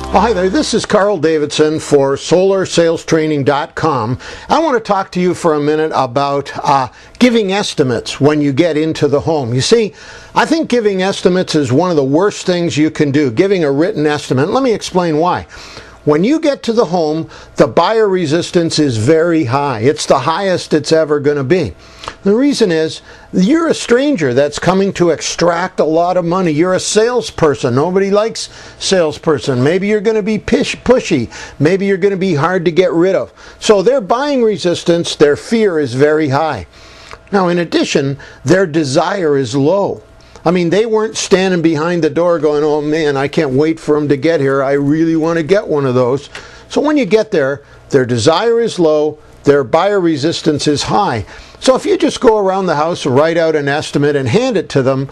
Oh, hi there, this is Carl Davidson for SolarSalesTraining.com. I want to talk to you for a minute about giving estimates when you get into the home. You see, I think giving estimates is one of the worst things you can do, giving a written estimate. Let me explain why. When you get to the home, the buyer resistance is very high. It's the highest it's ever going to be. The reason is, you're a stranger that's coming to extract a lot of money. You're a salesperson. Nobody likes salesperson. Maybe you're going to be pushy. Maybe you're going to be hard to get rid of. So their buying resistance, their fear is very high. Now, in addition, their desire is low. I mean, they weren't standing behind the door going, oh man, I can't wait for them to get here. I really want to get one of those. So when you get there, their desire is low, their buyer resistance is high. So if you just go around the house, write out an estimate and hand it to them,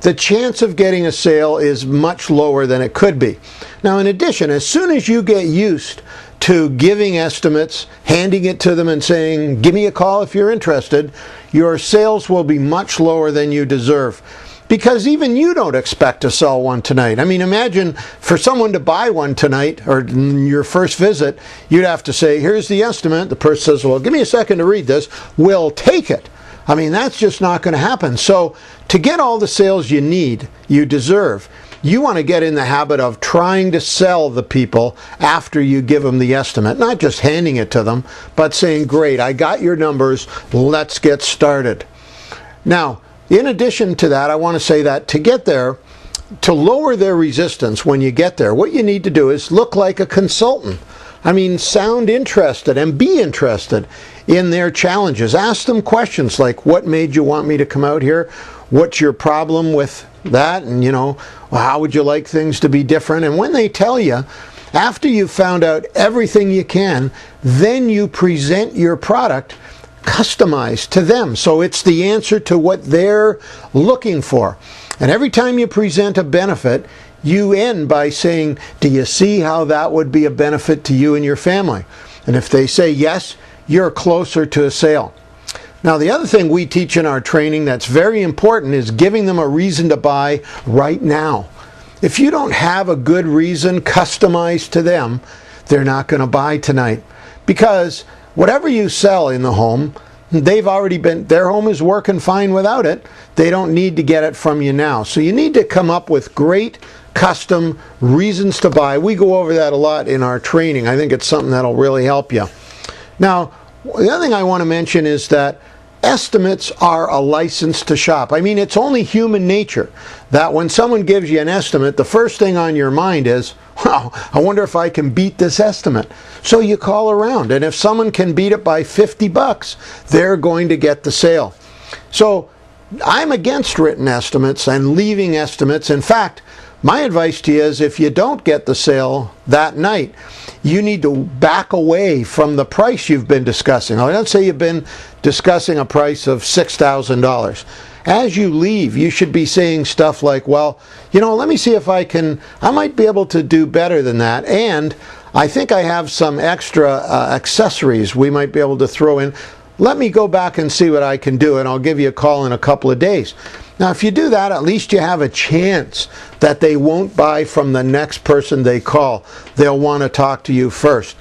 the chance of getting a sale is much lower than it could be. Now, in addition, as soon as you get used to giving estimates, handing it to them and saying, give me a call if you're interested, your sales will be much lower than you deserve. Because even you don't expect to sell one tonight. I mean, imagine for someone to buy one tonight, or your first visit, you'd have to say, here's the estimate. The person says, well, give me a second to read this. We'll take it. I mean, that's just not going to happen. So to get all the sales you need, you deserve, you want to get in the habit of trying to sell the people after you give them the estimate. Not just handing it to them, but saying, great, I got your numbers. Let's get started. Now, in addition to that, I want to say that to get there, to lower their resistance when you get there, what you need to do is look like a consultant. I mean, sound interested and be interested in their challenges. Ask them questions like, what made you want me to come out here? What's your problem with that? And, you know, how would you like things to be different? And when they tell you, after you've found out everything you can, then you present your product customized to them. So it's the answer to what they're looking for. And every time you present a benefit, you end by saying, do you see how that would be a benefit to you and your family? And if they say yes, you're closer to a sale. Now, the other thing we teach in our training that's very important is giving them a reason to buy right now. If you don't have a good reason customized to them, they're not going to buy tonight. Because whatever you sell in the home, their home is working fine without it. They don't need to get it from you now. So you need to come up with great custom reasons to buy. We go over that a lot in our training. I think it's something that'll really help you. Now, the other thing I want to mention is that estimates are a license to shop. I mean, it's only human nature that when someone gives you an estimate, the first thing on your mind is, wow, I wonder if I can beat this estimate. So you call around, and if someone can beat it by 50 bucks, they're going to get the sale. So I'm against written estimates and leaving estimates. In fact, my advice to you is if you don't get the sale that night, you need to back away from the price you've been discussing. Now, let's say you've been discussing a price of $6,000. As you leave, you should be saying stuff like, well, you know, let me see if I might be able to do better than that. And I think I have some extra accessories we might be able to throw in. Let me go back and see what I can do, and I'll give you a call in a couple of days. Now, if you do that, at least you have a chance that they won't buy from the next person they call. They'll want to talk to you first.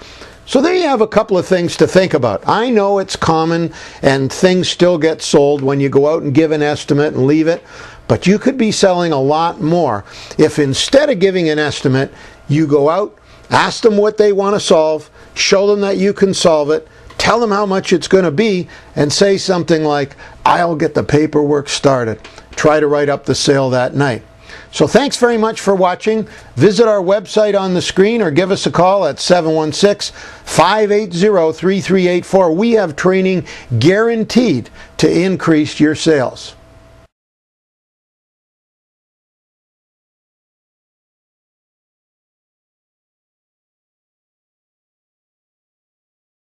So there you have a couple of things to think about. I know it's common and things still get sold when you go out and give an estimate and leave it, but you could be selling a lot more if instead of giving an estimate, you go out, ask them what they want to solve, show them that you can solve it, tell them how much it's going to be, and say something like, I'll get the paperwork started. Try to write up the sale that night. So thanks very much for watching. Visit our website on the screen or give us a call at 716-580-3384. We have training guaranteed to increase your sales.